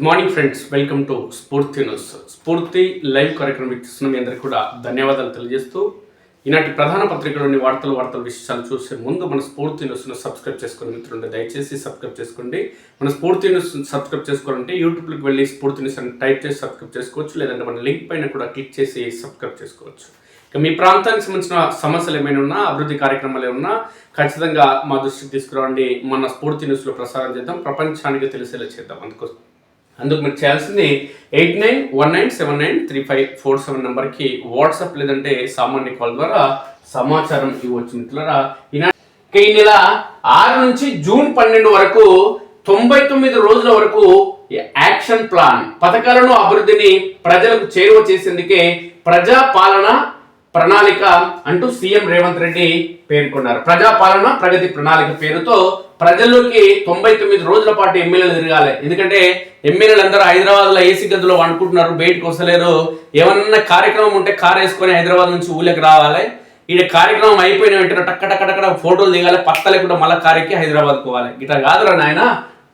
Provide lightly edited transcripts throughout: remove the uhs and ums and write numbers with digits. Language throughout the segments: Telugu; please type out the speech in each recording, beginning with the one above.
Good morning friends, welcome to స్ఫూర్తి న్యూస్. స్ఫూర్తి లైవ్ కార్యక్రమం వీక్షిస్తున్న మీ అందరికీ కూడా ధన్యవాదాలు తెలియజేస్తూ ఈనాటి ప్రధాన పత్రికలోని వార్తల విశేషాలు చూసే ముందు మన స్ఫూర్తి న్యూస్ను సబ్స్క్రైబ్ చేసుకుని మిత్రులు దయచేసి సబ్స్క్రైబ్ చేసుకోండి. మన స్ఫూర్తి న్యూస్ సబ్స్క్రైబ్ చేసుకోవాలంటే యూట్యూబ్లోకి వెళ్ళి స్ఫూర్తి న్యూస్ అని టైప్ చేసి సబ్స్క్రైబ్ చేసుకోవచ్చు, లేదంటే మన లింక్ పైన కూడా క్లిక్ చేసి సబ్స్క్రైబ్ చేసుకోవచ్చు. ఇక మీ ప్రాంతానికి సంబంధించిన సమస్యలు ఏమైనా ఉన్నా, అభివృద్ధి కార్యక్రమాలు ఏమన్నా ఖచ్చితంగా మా దృష్టికి తీసుకురావండి. మన స్ఫూర్తి న్యూస్లో ప్రసారం చేద్దాం, ప్రపంచానికి తెలిసేలా చేద్దాం. అందుకు మీరు చేయాల్సింది 8919793547 నెంబర్కి వాట్సాప్ లేదంటే సామాన్య కాల్ ద్వారా సమాచారం ఇవ్వచ్చు. మిత్రులారా, ఈ నెల 6 నుంచి జూన్ 12 వరకు 99 రోజుల వరకు యాక్షన్ ప్లాన్ పథకాలను అభివృద్ధిని ప్రజలకు చేరువ చేసేందుకే ప్రజాపాలన ప్రణాళిక అంటూ సీఎం రేవంత్ రెడ్డి పేర్కొన్నారు. ప్రజాపాలన ప్రగతి ప్రణాళిక పేరుతో ప్రజల్లోకి 99 రోజుల పాటు ఎమ్మెల్యేలు తిరగాలి. ఎందుకంటే ఎమ్మెల్యేలు అందరూ హైదరాబాద్లో ఏసీ గదిలో వండుకుంటున్నారు, బయటకు వస్తలేరు. ఏమన్నా కార్యక్రమం ఉంటే కారు వేసుకొని హైదరాబాద్ నుంచి ఊళ్ళకి రావాలి. ఈ కార్యక్రమం అయిపోయిన వెంటనే టక్కటక్కడక్కడ ఫోటోలు దిగాలి, పత్త లేకుండా మళ్ళీ కారెక్కి హైదరాబాద్ పోవాలి. ఇట్లా కాదురా నాయన,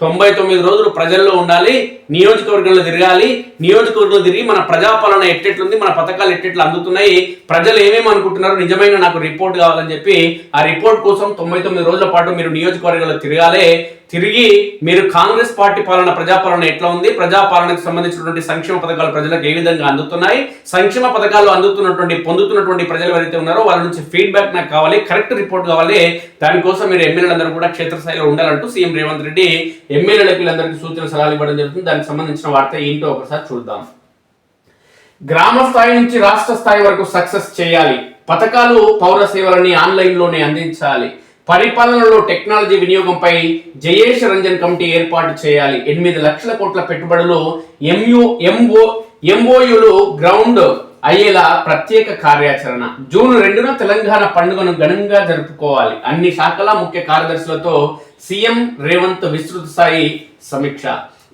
99 రోజులు ప్రజల్లో ఉండాలి, నియోజకవర్గంలో తిరగాలి. నియోజకవర్గంలో తిరిగి మన ప్రజాపాలన ఎట్టెట్లుంది, మన పథకాలు ఎట్టెట్లు అందుతున్నాయి, ప్రజలు ఏమేమి అనుకుంటున్నారు, నిజమైన నాకు రిపోర్ట్ కావాలని చెప్పి ఆ రిపోర్ట్ కోసం 99 రోజుల పాటు మీరు నియోజకవర్గంలో తిరగాలి. తిరిగి మీరు కాంగ్రెస్ పార్టీ పాలన, ప్రజాపాలన ఎట్లా ఉంది, ప్రజాపాలనకు సంబంధించినటువంటి సంక్షేమ పథకాలు ప్రజలకు ఏ విధంగా అందుతున్నాయి, సంక్షేమ పథకాలు పొందుతున్నటువంటి ప్రజలు ఎవరైతే ఉన్నారో వాళ్ళ నుంచి ఫీడ్బ్యాక్ నాకు కావాలి, కరెక్ట్ రిపోర్ట్ కావాలి. దానికోసం మీరు ఎమ్మెల్యేలందరూ కూడా క్షేత్రస్థాయిలో ఉండాలంటూ సీఎం రేవంత్ రెడ్డి ఎమ్మెల్యేలకు వీళ్ళందరికీ సూచన సలహాలు ఇవ్వడం జరుగుతుంది. దానికి సంబంధించిన వార్త ఏంటో ఒకసారి చూద్దాం. గ్రామ స్థాయి నుంచి రాష్ట్ర స్థాయి వరకు సక్సెస్ చేయాలి, పథకాలు పౌర సేవలని ఆన్లైన్లోనే అందించాలి, పరిపాలనలో టెక్నాలజీ వినియోగంపై జయేష్ రంజన్ కమిటీ ఏర్పాటు చేయాలి, 8 లక్షల కోట్ల పెట్టుబడులు ఎంఓయూలు గ్రౌండ్ అయ్యేలా ప్రత్యేక కార్యాచరణ. జూన్ 2న తెలంగాణ పండుగను ఘనంగా జరుపుకోవాలి, అన్ని శాఖల ముఖ్య కార్యదర్శులతో సీఎం రేవంత్ విస్తృత స్థాయి సమీక్ష.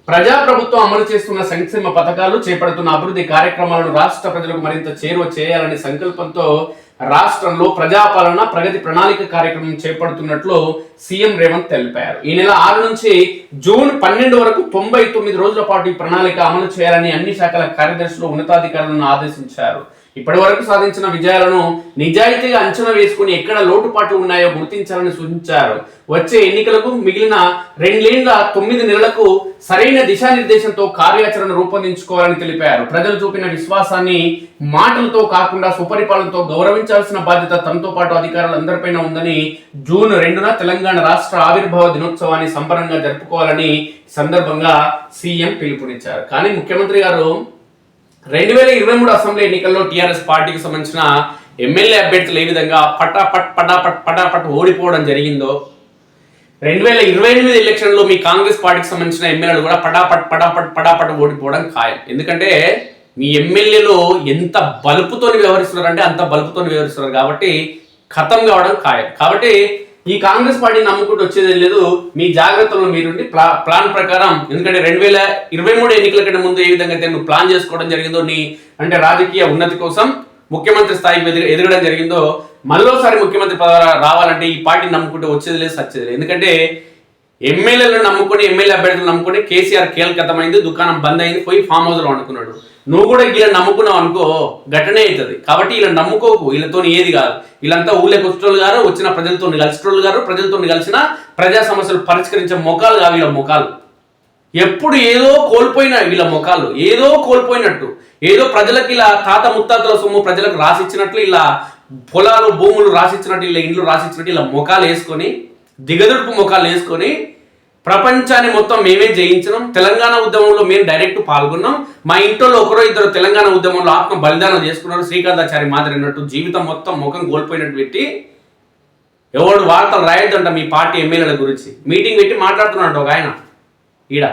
ప్రజాప్రభుత్వం అమలు చేస్తున్న సంక్షేమ పథకాలు, చేపడుతున్న అభివృద్ధి కార్యక్రమాలను రాష్ట్ర ప్రజలకు మరింత చేరువ చేయాలనే సంకల్పంతో రాష్ట్రంలో ప్రజాపాలన ప్రగతి ప్రణాళిక కార్యక్రమం చేపడుతున్నట్లు సీఎం రేవంత్ తెలిపారు. ఈ నెల 6 నుంచి జూన్ 12 వరకు 99 రోజుల పాటు ఈ ప్రణాళిక అమలు చేయాలని అన్ని శాఖల కార్యదర్శులు ఉన్నతాధికారులను ఆదేశించారు. ఇప్పటి వరకు సాధించిన విజయాలను నిజాయితీగా అంచనా వేసుకుని ఎక్కడ లోటుపాట్లు ఉన్నాయో గుర్తించాలని సూచించారు. వచ్చే ఎన్నికలకు మిగిలిన 2 ఏళ్ల 9 నెలలకు సరైన దిశానిర్దేశంతో కార్యాచరణ రూపొందించుకోవాలని తెలిపారు. ప్రజలు చూపిన విశ్వాసాన్ని మాటలతో కాకుండా సుపరిపాలనతో గౌరవించాల్సిన బాధ్యత తమతో పాటు అధికారులందరిపైన ఉందని, జూన్ 2న తెలంగాణ రాష్ట్ర ఆవిర్భావ దినోత్సవాన్ని సంబరంగా జరుపుకోవాలని సందర్భంగా సీఎం పిలుపునిచ్చారు. కానీ ముఖ్యమంత్రి గారు 2023 అసెంబ్లీ ఎన్నికల్లో టీఆర్ఎస్ పార్టీకి సంబంధించిన ఎమ్మెల్యే అభ్యర్థులు ఏ విధంగా పటాపట్ ఓడిపోవడం జరిగిందో, 2028 ఎలక్షన్లో మీ కాంగ్రెస్ పార్టీకి సంబంధించిన ఎమ్మెల్యేలు కూడా పటాపట్ ఓడిపోవడం ఖాయం. ఎందుకంటే మీ ఎమ్మెల్యేలు ఎంత బలుపుతోని వ్యవహరిస్తున్నారంటే అంత బలుపుతోని వ్యవహరిస్తున్నారు కాబట్టి ఖతం కావడం ఖాయం. కాబట్టి ఈ కాంగ్రెస్ పార్టీని నమ్ముకుంటూ వచ్చేది లేదు, మీ జాగ్రత్తలో మీరుండి ప్లాన్ ప్రకారం. ఎందుకంటే 2023 ఎన్నికల కంటే ముందు ఏ విధంగా అయితే నువ్వు ప్లాన్ చేసుకోవడం జరిగిందో, నీ అంటే రాజకీయ ఉన్నతి కోసం ముఖ్యమంత్రి స్థాయికి ఎదగడం జరిగిందో, మళ్ళోసారి ముఖ్యమంత్రి పదవి రావాలంటే ఈ పార్టీని నమ్ముకుంటూ వచ్చేది లేదు, సచ్చేది లేదు. ఎందుకంటే ఎమ్మెల్యేలను నమ్ముకొని, ఎమ్మెల్యే అభ్యర్థులు నమ్ముకొని కేసీఆర్ కీలకతమైంది, దుకాణం బంద్ అయింది, పోయి ఫామ్ హౌస్లో అనుకున్నాడు. నువ్వు కూడా వీళ్ళని నమ్ముకున్నావు అనుకో, ఘటనే అవుతుంది. కాబట్టి వీళ్ళని నమ్ముకోకు, వీళ్ళతో ఏది కాదు. వీళ్ళంతా ఊళ్ళకి వచ్చేటోళ్ళు గారు, వచ్చిన ప్రజలతో కలిసేటోళ్ళు గారు, ప్రజలతో కలిసిన ప్రజా సమస్యలు పరిష్కరించే మొఖాలు కావు వీళ్ళ మొఖాలు. ఎప్పుడు ఏదో కోల్పోయిన వీళ్ళ మొఖాలు, ఏదో కోల్పోయినట్టు, ఏదో ప్రజలకు ఇలా తాత ముత్తాతల సొమ్ము ప్రజలకు రాసిచ్చినట్లు, ఇలా పొలాలు భూములు రాసిచ్చినట్టు, ఇలా ఇండ్లు రాసిచ్చినట్టు ఇలా మొఖాలు వేసుకొని, దిగదుడుపు మొఖాలు వేసుకొని ప్రపంచాన్ని మొత్తం మేమే జయించినాం, తెలంగాణ ఉద్యమంలో మేము డైరెక్ట్ పాల్గొన్నాం, మా ఇంట్లో 1-2 తెలంగాణ ఉద్యమంలో ఆత్మ బలిదానం చేసుకున్నారు, శ్రీకాంతాచారి మాదిరి అన్నట్టు జీవితం మొత్తం ముఖం కోల్పోయినట్టు పెట్టి ఎవడు వార్తలు రాయొద్దంట మీ పార్టీ ఎమ్మెల్యేల గురించి. మీటింగ్ పెట్టి మాట్లాడుతున్నాడు ఒక ఆయన ఈడ.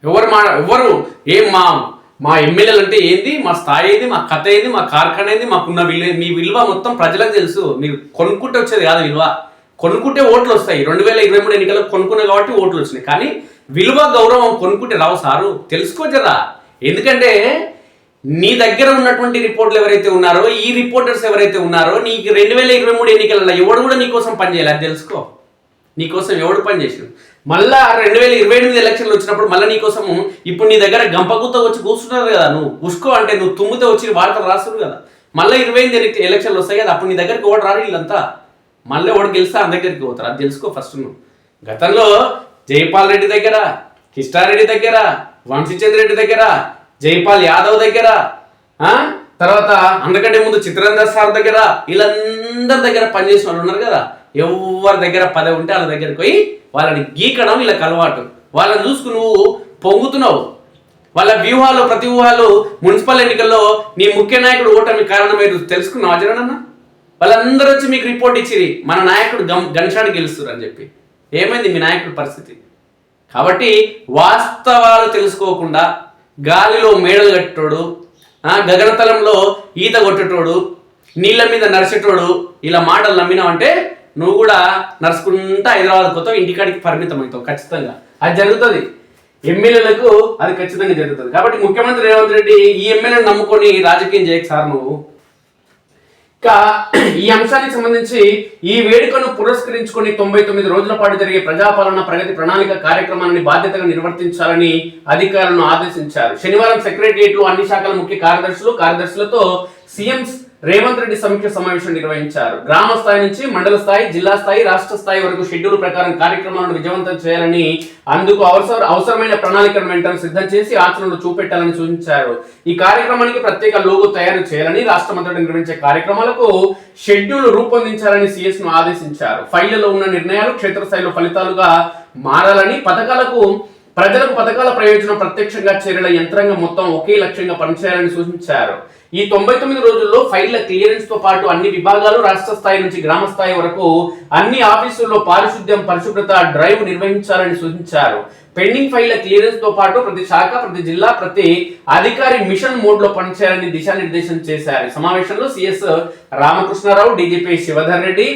ఎవరు ఏం మా ఎమ్మెల్యేలు అంటే ఏంది, మా స్థాయి ఏంది, మా కథ ఏంది, మా కార్ఖానా ఏంది, మాకున్న మీ విలువ మొత్తం ప్రజలకు తెలుసు. మీరు కొనుక్కుంటే వచ్చేది కాదు విలువ, కొనుక్కుంటే ఓట్లు వస్తాయి. 2023 ఎన్నికల్లో కొనుక్కున్నాయి కాబట్టి ఓట్లు వచ్చినాయి. కానీ విలువ గౌరవం కొనుక్కుంటే రావు సారు, తెలుసుకోవచ్చరా. ఎందుకంటే నీ దగ్గర ఉన్నటువంటి రిపోర్ట్లు ఎవరైతే ఉన్నారో, ఈ రిపోర్టర్స్ ఎవరైతే ఉన్నారో, నీకు 2023 ఎన్నికలలో ఎవడు కూడా నీకోసం పనిచేయాలి, అది తెలుసుకో. నీకోసం ఎవడు పని చేసాడు. మళ్ళా 2028 ఎలక్షన్లు వచ్చినప్పుడు మళ్ళీ నీకోసం ఇప్పుడు నీ దగ్గర గంపగుత్త వచ్చి కూర్చున్నారు కదా, నువ్వు ఉసుకో అంటే నువ్వు తుమ్మితే వచ్చి వార్తలు రాస్తున్నారు కదా, మళ్ళీ 28 ఎలక్షన్లు వస్తాయి కదా, అప్పుడు నీ దగ్గరికి ఓటు రారు వీళ్ళంతా, మళ్ళీ ఓటు గెలిస్తే ఆ దగ్గరికి పోతారు. అది తెలుసుకో ఫస్ట్ నువ్వు. గతంలో జైపాల్ రెడ్డి దగ్గర, కిష్టారెడ్డి దగ్గర, వంశీచంద్ర రెడ్డి దగ్గర, జైపాల్ యాదవ్ దగ్గర, తర్వాత అందుకంటే ముందు చిత్రేందర్ సార్ దగ్గర, వీళ్ళందరి దగ్గర పనిచేసిన వాళ్ళు ఉన్నారు కదా, ఎవరి దగ్గర పదవి ఉంటే వాళ్ళ దగ్గరికి పోయి వాళ్ళని గీకడం వీళ్ళకి అలవాటు. వాళ్ళని చూసుకుని నువ్వు పొంగుతున్నావు. వాళ్ళ వ్యూహాలు ప్రతి వ్యూహాలు మున్సిపల్ ఎన్నికల్లో నీ ముఖ్య నాయకుడు ఓటమి కారణం మీరు తెలుసుకున్నావు అజరనన్న. వాళ్ళందరూ వచ్చి మీకు రిపోర్ట్ ఇచ్చిరి మన నాయకుడు గన్షాట్ గెలుస్తారు అని చెప్పి. ఏమైంది మీ నాయకుడి పరిస్థితి? కాబట్టి వాస్తవాలు తెలుసుకోకుండా గాలిలో మేడలు కట్టేటోడు, గగనతలంలో ఈత కొట్టేటోడు, నీళ్ళ మీద నడిచేటోడు ఇలా మాటలు నమ్మినావంటే నువ్వు కూడా నడుచుకుంటా హైదరాబాద్ పోతావు, ఇంటికాడికి పరిమితం అవుతావు ఖచ్చితంగా. అది జరుగుతుంది ఎమ్మెల్యేలకు, అది ఖచ్చితంగా జరుగుతుంది. కాబట్టి ముఖ్యమంత్రి రేవంత్ రెడ్డి ఈ ఎమ్మెల్యేని నమ్ముకొని రాజకీయం చేయక సార్ నువ్వు. ఇంకా ఈ అంశానికి సంబంధించి ఈ వేడుకను పురస్కరించుకొని 99 రోజుల పాటు జరిగే ప్రజాపాలన ప్రగతి ప్రణాళిక కార్యక్రమాన్ని బాధ్యతగా నిర్వర్తించాలని అధికారులను ఆదేశించారు. శనివారం సెక్రటరియట్లో అన్ని శాఖల ముఖ్య కార్యదర్శులతో సీఎం రేవంత్ రెడ్డి సమీక్ష సమావేశం నిర్వహించారు. గ్రామ స్థాయి నుంచి మండల స్థాయి, జిల్లా స్థాయి, రాష్ట్ర స్థాయి వరకు షెడ్యూల్ ప్రకారం కార్యక్రమాలను విజయవంతం చేయాలని, అందుకు అవసరమైన ప్రణాళికను వెంటనే సిద్ధం చేసి ఆచరణలో చూపెట్టాలని సూచించారు. ఈ కార్యక్రమానికి ప్రత్యేక లోగో తయారు చేయాలని, రాష్ట్రమంతటా నిర్వహించే కార్యక్రమాలకు షెడ్యూల్ రూపొందించాలని సీఎస్ ను ఆదేశించారు. ఫైళ్లలో ఉన్న నిర్ణయాలు క్షేత్రస్థాయిలో ఫలితాలుగా మారాలని, ప్రజలకు పథకాల ప్రయోజనం ప్రత్యక్షంగా చేరేల యంత్రాంగం మొత్తం ఒకే లక్ష్యంగా పనిచేయాలని సూచించారు. ఈ 99 రోజుల్లో ఫైళ్ల క్లియరెన్స్ తో పాటు అన్ని విభాగాలు రాష్ట్ర స్థాయి నుంచి గ్రామ స్థాయి వరకు అన్ని ఆఫీసుల్లో పారిశుద్ధ్యం, పరిశుభ్రత డ్రైవ్ నిర్వహించాలని సూచించారు. పెండింగ్ ఫైళ్ల క్లియరెన్స్ తో పాటు ప్రతి శాఖ, ప్రతి జిల్లా, ప్రతి అధికారి మిషన్ మోడ్ లో పనిచేయాలని దిశానిర్దేశం చేశారు. సమావేశంలో సిఎస్ రామకృష్ణారావు, డీజీపీ శివధర్ రెడ్డి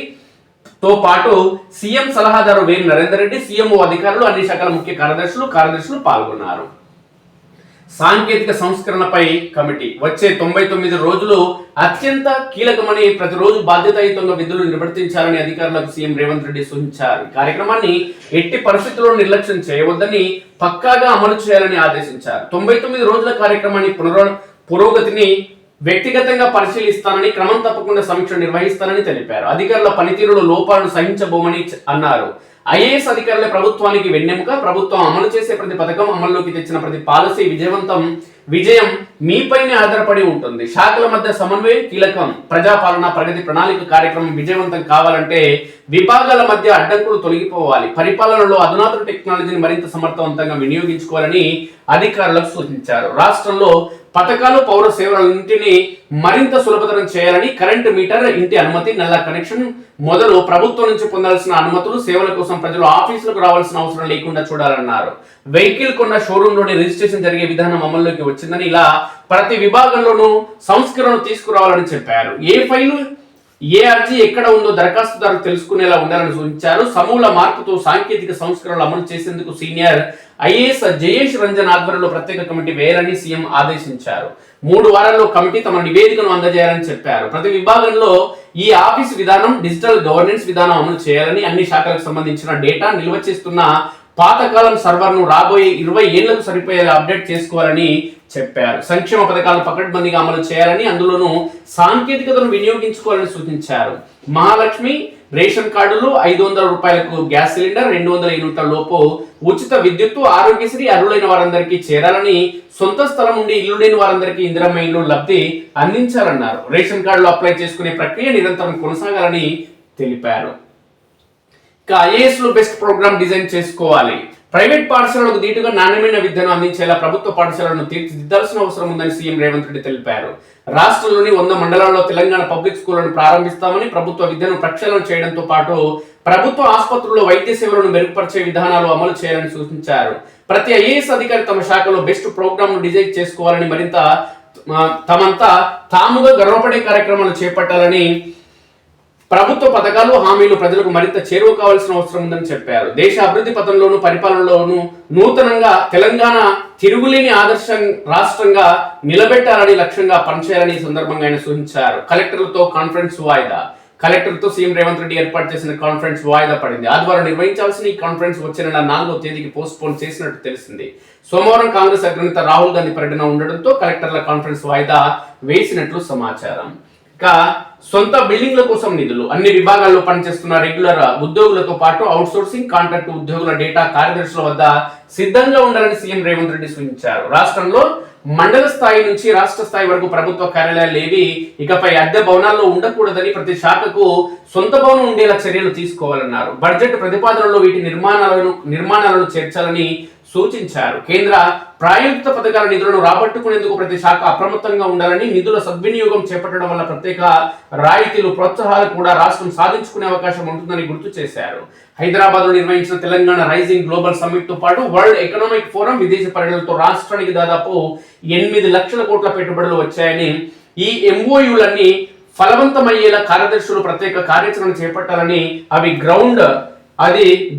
తో పాటు సీఎం సలహాదారు వేరు నరేందర్ రెడ్డి, సీఎంఓ అధికారులు, అన్ని శాఖల ముఖ్య కార్యదర్శులు పాల్గొన్నారు. సాంకేతిక సంస్కరణపై కమిటీ వచ్చే 99 రోజులు అత్యంత కీలకమని, ప్రతిరోజు బాధ్యతాయుతంగా విధులు నిర్వర్తించాలని అధికారులకు సీఎం రేవంత్ రెడ్డి సూచించారు. ఈ కార్యక్రమాన్ని ఎట్టి పరిస్థితుల్లో నిర్లక్ష్యం చేయవద్దని, పక్కాగా అమలు చేయాలని ఆదేశించారు. 99 రోజుల కార్యక్రమాన్ని పురోగతిని వ్యక్తిగతంగా పరిశీలిస్తానని, క్రమం తప్పకుండా సమీక్ష నిర్వహిస్తానని తెలిపారు. అధికారుల పనితీరులో లోపాలను సహించబోమని అన్నారు. ఐఏఎస్ అధికారుల ప్రభుత్వానికి వెన్నెముక. ప్రభుత్వం అమలు చేసే ప్రతి పథకం, అమల్లోకి తెచ్చిన ప్రతి పాలసీ విజయం మీపైనే ఆధారపడి ఉంటుంది. శాఖల మధ్య సమన్వయం కీలకం. ప్రజాపాలన ప్రగతి ప్రణాళిక కార్యక్రమం విజయవంతం కావాలంటే విభాగాల మధ్య అడ్డంకులు తొలగిపోవాలి. పరిపాలనలో అధునాతన టెక్నాలజీని మరింత సమర్థవంతంగా వినియోగించుకోవాలని అధికారులకు సూచించారు. రాష్ట్రంలో పథకాలు, పౌర సేవలన్నింటినీ మరింత సులభతరం చేయాలని, కరెంటు మీటర్, ఇంటి అనుమతి, నల్ల కనెక్షన్ మొదలు ప్రభుత్వం నుంచి పొందాల్సిన అనుమతులు, సేవల కోసం ప్రజలు ఆఫీసులకు రావాల్సిన అవసరం లేకుండా చూడాలన్నారు. వెహికల్ కొన్న షోరూంలోని రిజిస్ట్రేషన్ జరిగే విధానం అమల్లోకి వచ్చిందని, ఇలా ప్రతి విభాగంలోనూ సంస్కరణలు తీసుకురావాలని చెప్పారు. ఏ ఫైలు, ఏ అర్జీ ఎక్కడ ఉందో దరఖాస్తుదారు తెలుసుకునేలా ఉండాలని సూచించారు. సమూల మార్పుతో సాంకేతిక సంస్కరణలు అమలు చేసేందుకు సీనియర్ ఐఏఎస్ జయేష్ రంజన్ ఆధ్వర్యంలో ప్రత్యేక కమిటీ వేయాలని సీఎం ఆదేశించారు. 3 వారాల్లో కమిటీ తమ నివేదికను అందజేయాలని చెప్పారు. ప్రతి విభాగంలో ఈ ఆఫీస్ విధానం, డిజిటల్ గవర్నెన్స్ విధానం అమలు చేయాలని, అన్ని శాఖలకు సంబంధించిన డేటా నిల్వ చేస్తున్న పాతకాలం సర్వర్ను రాబోయే 20 ఏళ్లకు సరిపోయేలా అప్డేట్ చేసుకోవాలని చెప్పారు. సంక్షేమ పథకాలను పకడ్బందీగా అమలు చేయాలని, అందులోనూ సాంకేతికతను వినియోగించుకోవాలని సూచించారు. మహాలక్ష్మి రేషన్ కార్డులు, 500 రూపాయలకు గ్యాస్ సిలిండర్, 200 యూనిట్ల లోపు ఉచిత విద్యుత్తు, ఆరోగ్యశ్రీ అర్హులైన వారందరికీ చేరాలని, సొంత స్థలం ఉండి ఇల్లు లేని వారందరికీ ఇందిరమ్మ ఇల్లు లబ్ధి అందించాలన్నారు. రేషన్ కార్డులు అప్లై చేసుకునే ప్రక్రియ నిరంతరం కొనసాగాలని తెలిపారు. ఐఏఎస్ లో బెస్ట్ ప్రోగ్రామ్ డిజైన్ చేసుకోవాలి. ప్రైవేట్ పాఠశాలలకు దీటుగా నాణ్యమైన విద్యను అందించేలా ప్రభుత్వ పాఠశాలను తీర్చిదిద్దాల్సిన అవసరం ఉందని సీఎం రేవంత్ రెడ్డి తెలిపారు. రాష్ట్రంలోని 100 మండలాల్లో తెలంగాణ పబ్లిక్ స్కూళ్లను ప్రారంభిస్తామని, ప్రభుత్వ విద్యను ప్రక్షాళన చేయడంతో పాటు ప్రభుత్వ ఆసుపత్రుల్లో వైద్య సేవలను మెరుగుపరిచే విధానాలు అమలు చేయాలని సూచించారు. ప్రతి ఐఏఎస్ అధికారి తమ శాఖలో బెస్ట్ ప్రోగ్రామ్ డిజైన్ చేసుకోవాలని, మరింత తమంతా తాముగా గర్వపడే కార్యక్రమాలు చేపట్టాలని, ప్రభుత్వ పథకాలు, హామీలు ప్రజలకు మరింత చేరువ కావాల్సిన అవసరం ఉందని చెప్పారు. దేశ అభివృద్ధి పథంలోనూ పరిపాలనలోనూ నూతనంగా తెలంగాణ తిరుగులేని ఆదర్శ రాష్ట్రంగా నిలబెట్టాలని లక్ష్యంగా పనిచేయాలని సందర్భంగా ఆయన సూచించారు. కలెక్టర్లతో కాన్ఫరెన్స్ వాయిదా. కలెక్టర్తో సీఎం రేవంత్ రెడ్డి ఏర్పాటు చేసిన కాన్ఫరెన్స్ వాయిదా పడింది. ఆదివారం నిర్వహించాల్సిన ఈ కాన్ఫరెన్స్ వచ్చే నెల 4వ తేదీకి పోస్ట్ పోన్ చేసినట్టు తెలిసింది. సోమవారం కాంగ్రెస్ అగ్రనేత రాహుల్ గాంధీ పర్యటన ఉండడంతో కలెక్టర్ల కాన్ఫరెన్స్ వాయిదా వేసినట్లు సమాచారం. ఇక సొంత బిల్డింగ్ల కోసం నిధులు. అన్ని విభాగాల్లో పనిచేస్తున్న రెగ్యులర్ ఉద్యోగులతో పాటు అవుట్ సోర్సింగ్, కాంట్రాక్ట్ ఉద్యోగుల డేటా కార్యదర్శుల వద్ద సిద్ధంగా ఉండాలని సీఎం రేవంత్ రెడ్డి సూచించారు. రాష్ట్రంలో మండల స్థాయి నుంచి రాష్ట్ర స్థాయి వరకు ప్రభుత్వ కార్యాలయాలు ఏవి ఇకపై అద్దె భవనాల్లో ఉండకూడదని, ప్రతి శాఖకు సొంత భవనం ఉండేలా చర్యలు తీసుకోవాలన్నారు. బడ్జెట్ ప్రతిపాదనలో వీటి నిర్మాణాలను చేర్చాలని సూచించారు. కేంద్ర ప్రాయోజిత పథకాల నిధులను రాబట్టుకునేందుకు ప్రతి శాఖ అప్రమత్తంగా ఉండాలని, నిధుల సద్వినియోగం చేపట్టడం వల్ల ప్రత్యేక రాయితీలు, ప్రోత్సాహాలు కూడా రాష్ట్రం సాధించుకునే అవకాశం ఉంటుందని గుర్తు చేశారు. హైదరాబాద్ లో నిర్వహించిన తెలంగాణ రైజింగ్ గ్లోబల్ సమ్మిట్ తో పాటు వరల్డ్ ఎకనామిక్ ఫోరం విదేశీ పర్యటనలతో రాష్ట్రానికి దాదాపు 8 లక్షల కోట్ల పెట్టుబడులు వచ్చాయని, ఈ ఎంఓయూలన్నీ ఫలవంతమయ్యేలా కార్యదర్శులు ప్రత్యేక కార్యాచరణ చేపట్టాలని, అది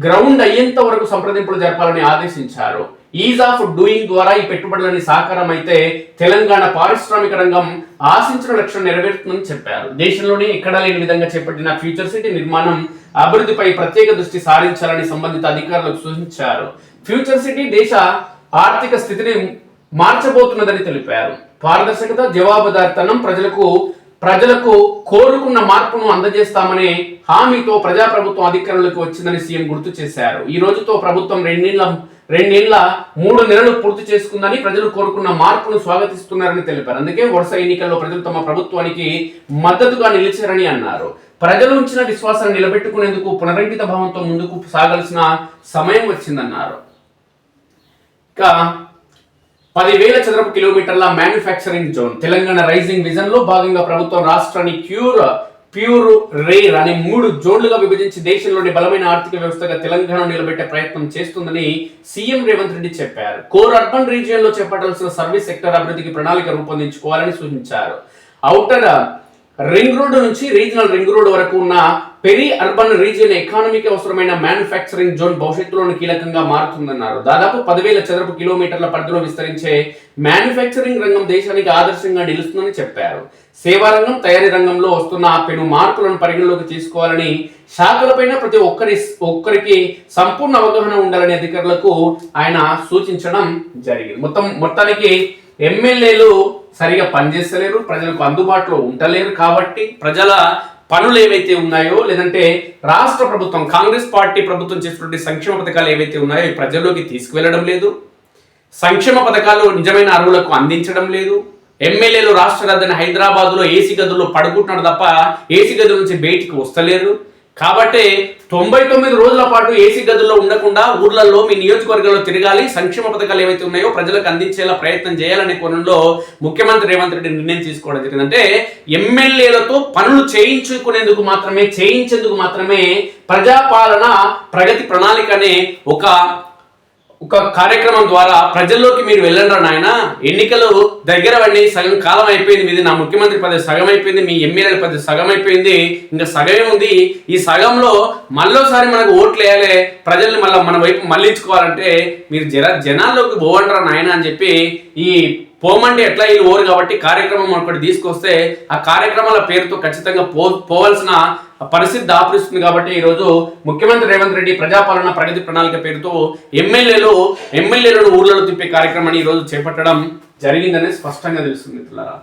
గ్రౌండ్ అయ్యేంత వరకు సంప్రదింపులు జరపాలని ఆదేశించారు. ఈజ్ ఆఫ్ డూయింగ్ ద్వారా ఈ పెట్టుబడులని సాకారం అయితే తెలంగాణ పారిశ్రామిక రంగం ఆశించిన లక్ష్యం నెరవేరుతుందని చెప్పారు. దేశంలోనే ఎక్కడా లేని విధంగా చేపట్టిన ఫ్యూచర్ సిటీ నిర్మాణం అభివృద్ధిపై ప్రత్యేక దృష్టి సారించాలని సంబంధిత అధికారులకు సూచించారు. ఫ్యూచర్ సిటీ దేశ ఆర్థిక స్థితిని మార్చబోతున్నదని తెలిపారు. పారదర్శకత, జవాబుదారితనం, ప్రజలకు కోరుకున్న మార్పును అందజేస్తామనే హామీతో ప్రజాప్రభుత్వం అధికారంలోకి వచ్చిందని సీఎం గుర్తు చేశారు. ఈ రోజుతో ప్రభుత్వం రెండేళ్ల 3 నెలలు పూర్తి చేసుకుందని, ప్రజలు కోరుకున్న మార్పును స్వాగతిస్తున్నారని తెలిపారు. అందుకే వరుస ఎన్నికల్లో ప్రజలు తమ ప్రభుత్వానికి మద్దతుగా నిలిచారని అన్నారు. ప్రజలు ఉంచిన విశ్వాసాన్ని నిలబెట్టుకునేందుకు పునరంకిత భావంతో ముందుకు సాగాల్సిన సమయం వచ్చిందన్నారు. ఇక 10,000 చదరపు కిలోమీటర్ల manufacturing zone. Telangana rising vision లో భాగంగా ప్రభుత్వం రాష్ట్రాన్ని ప్యూర్, రేర్ అనే 3 జోన్లుగా విభజించి దేశంలోని బలమైన ఆర్థిక వ్యవస్థగా తెలంగాణ నిలబెట్టే ప్రయత్నం చేస్తుందని సీఎం రేవంత్ రెడ్డి చెప్పారు. కోర్ అర్బన్ రీజియన్ లో చేపట్టాల్సిన సర్వీస్ సెక్టర్ అభివృద్ధికి ప్రణాళిక రూపొందించుకోవాలని సూచించారు. ఔటర్ రింగ్ రోడ్ నుంచి రీజనల్ రింగ్ రోడ్ వరకు ఉన్న పెరి అర్బన్ రీజియన్ ఎకానమీకి అవసరమైన మ్యానుఫ్యాక్చరింగ్ జోన్ భవిష్యత్తులోని కీలకంగా మారుతుందన్నారు. దాదాపు 10,000 చదరపు కిలోమీటర్ల పరిధిలో విస్తరించే మ్యానుఫ్యాక్చరింగ్ రంగం దేశానికి ఆదర్శంగా నిలుస్తుందని చెప్పారు. సేవా రంగం, తయారీ రంగంలో వస్తున్న పెను మార్పులను పరిగణలోకి తీసుకోవాలని, శాఖలపైన ప్రతి ఒక్కరికి సంపూర్ణ అవగాహన ఉండాలని అధికారులకు ఆయన సూచించడం జరిగింది. మొత్తానికి ఎమ్మెల్యేలు సరిగా పనిచేస్తలేరు, ప్రజలకు అందుబాటులో ఉండలేరు. కాబట్టి ప్రజల పనులు ఏవైతే ఉన్నాయో, లేదంటే రాష్ట్ర ప్రభుత్వం, కాంగ్రెస్ పార్టీ ప్రభుత్వం చేసినటువంటి సంక్షేమ పథకాలు ఏవైతే ఉన్నాయో ప్రజల్లోకి తీసుకువెళ్ళడం లేదు. సంక్షేమ పథకాలు నిజమైన అర్హులకు అందించడం లేదు. ఎమ్మెల్యేలు రాష్ట్ర రాజధాని హైదరాబాద్ లో ఏసీ గదుల్లో పడుకుంటున్నారు తప్ప ఏసీ గదుల నుంచి బయటికి వస్తలేరు. కాబట్టి 99 రోజుల పాటు ఏసీ గదుల్లో ఉండకుండా ఊర్లలో, మీ నియోజకవర్గంలో తిరగాలి, సంక్షేమ పథకాలు ఏవైతే ఉన్నాయో ప్రజలకు అందించేలా ప్రయత్నం చేయాలనే కోణంలో ముఖ్యమంత్రి రేవంత్ రెడ్డి నిర్ణయం తీసుకోవడం జరిగింది. అంటే ఎమ్మెల్యేలతో పనులు చేయించేందుకు మాత్రమే ప్రజాపాలన ప్రగతి ప్రణాళిక అనే ఒక కార్యక్రమం ద్వారా ప్రజల్లోకి మీరు వెళ్ళండి నాయన, ఎన్నికలు దగ్గర పడి సగం కాలం అయిపోయింది, మీది నా ముఖ్యమంత్రి పదవి సగం అయిపోయింది, మీ ఎమ్మెల్యేల పదవి సగం అయిపోయింది, ఇంకా సగమే ఉంది. ఈ సగంలో మళ్ళోసారి మనకు ఓట్లు వేయాలి, ప్రజల్ని మన వైపు మళ్ళించుకోవాలంటే మీరు జనాల్లోకి పోవంటారా నాయన అని చెప్పి, ఈ పోమంటే ఎట్లా వీళ్ళు ఓరు కాబట్టి కార్యక్రమం ఒకటి తీసుకొస్తే ఆ కార్యక్రమాల పేరుతో ఖచ్చితంగా పోవాల్సిన పరిస్థితి దాపురిస్తుంది. కాబట్టి ఈరోజు ముఖ్యమంత్రి రేవంత్ రెడ్డి ప్రజాపాలన ప్రగతి ప్రణాళిక పేరుతో ఎమ్మెల్యేలను ఊర్లలో తిప్పే కార్యక్రమాన్ని ఈరోజు చేపట్టడం జరిగిందనేది స్పష్టంగా తెలుస్తుంది మిత్రులారా.